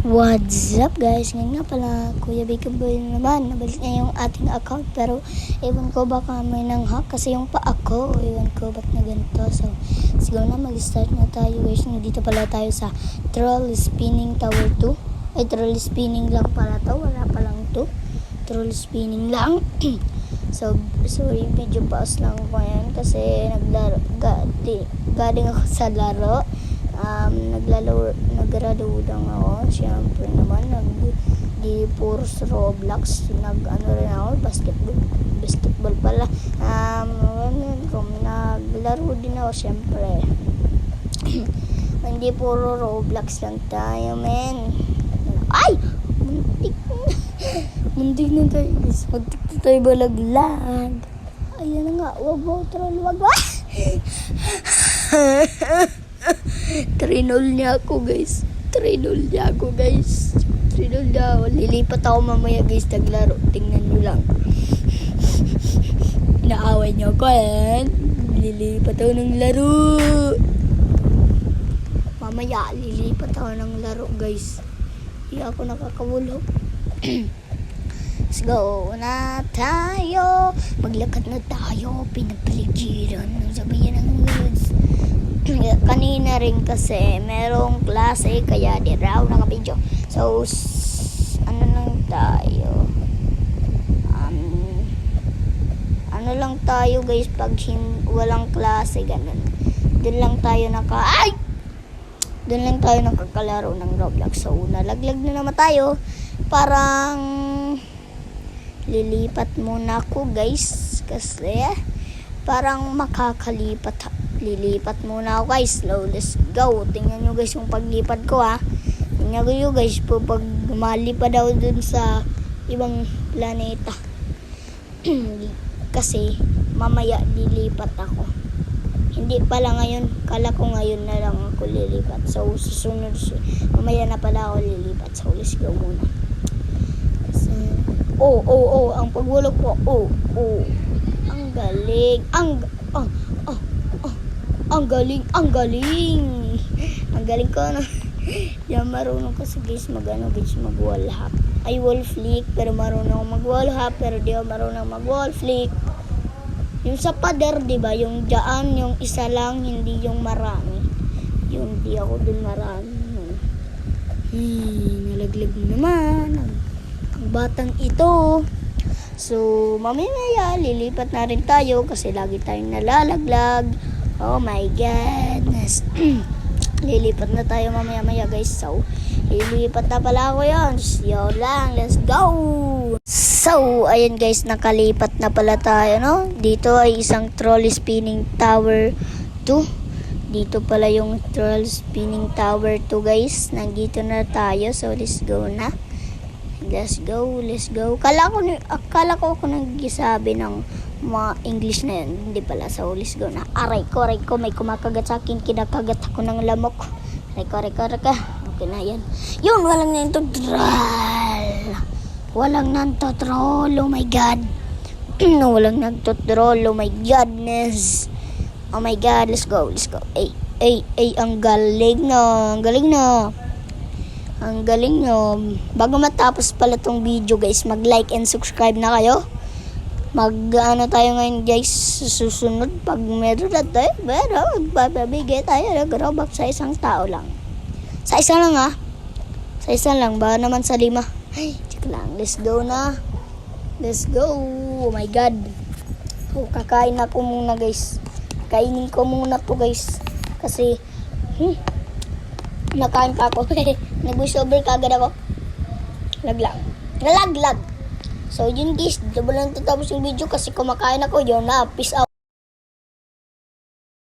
What's up guys? Ngayon nga pala, Kuya Bacon Boy naman. Nabalik niya yung ating account pero ewan ko baka may nang-hack kasi yung pa ako. Ewan ko ba't na ganito. So, siguro na mag-start na tayo guys. Dito pala tayo sa Troll Spinning Tower 2. Ay, Troll Spinning lang pala to. Wala palang 2. Troll Spinning lang. So, sorry, medyo pause lang ko yan kasi galing ako sa laro. Nagrado lang ako. Siyempre naman, di puro sa Roblox. Rin ako, basketball pala. Naglaro din ako, siyempre. Hindi puro Roblox lang tayo, men. Ay! Muntik na tayo, guys. Muntik na tayo balaglag. Ayan na nga, wag mo, troll, wag mo. Trinol niya ako guys. Lilipat ako mamaya guys, naglaro. Tingnan nyo lang. Inaaway niyo ako yan. Lilipat ako ng laro. Mamaya lilipat ako ng laro guys. Hindi ako nakakawulog. Let's go na tayo. Maglakad na tayo. Pinapaligiran. Sabihin ng words. Kanina rin kasi merong klase kaya di raw nakabidyo. So ano lang tayo, ano lang tayo guys pag walang klase ganun. Doon lang tayo nakakalaro ng Roblox. So nalaglag na naman tayo. Parang lilipat muna ako guys kasi parang lilipat muna ako guys. Slow, let's go. Tingnan nyo guys yung paglipat ko ha. Tingnan nyo guys po pag malipad daw dun sa ibang planeta. Kasi mamaya lilipat ako. Hindi pala ngayon. Kala ko ngayon na lang ako lilipat. So susunod mamaya na pala ako lilipat. So let's go muna. Ang pagwulog ko. Ang galing. Ang galing ko na. Yan, marunong kasi guys mag-wall hop. Ay, wall flick, pero marunong ako mag-wall hop, pero di ako marunong mag-wall flick. Yung sa pader, di ba? Yung dyan, yung isa lang, hindi yung marami. Yung di ako dun marami. Nalaglag naman. Ang batang ito. So, mamaya, lilipat na rin tayo kasi lagi tayong nalalaglag. Oh my goodness. Lilipat na tayo mamaya guys. So, lilipat na pala ako yun. Yun lang. Let's go! So, ayan guys. Nakalipat na pala tayo, no? Dito ay isang Troll Spinning Tower 2. Dito pala yung Troll Spinning Tower 2 guys. Nandito na tayo. So, let's go na. Let's go. Akala ko ako nagsabi ng mga English na yun. Hindi pala. So, let's go na. Aray ko. May kumakagat sa akin. Kinakagat ako ng lamok. Aray ko. Okay na yan. Yun, walang nantotroll. Oh my God. Walang nantotroll. Oh my godness. Oh my God. Let's go. Ay, ang galing no. Bago matapos pala tong video guys, mag-like and subscribe na kayo. Tayo ngayon guys, susunod pag meron na tayo, magpapabigay tayo ng Robux sa isang tao lang. Sa isa lang ha. Baka naman sa 5. Ay, check lang. Let's go na. Let's go. Oh my God. Kakain ako muna guys. Kainin ko muna to guys. Kasi, nakain pa ako. Nag-voice over kagad ako. Nalaglag. So yun guys, dito lang tatapos yung video kasi kumakain ako. Yun na, peace out.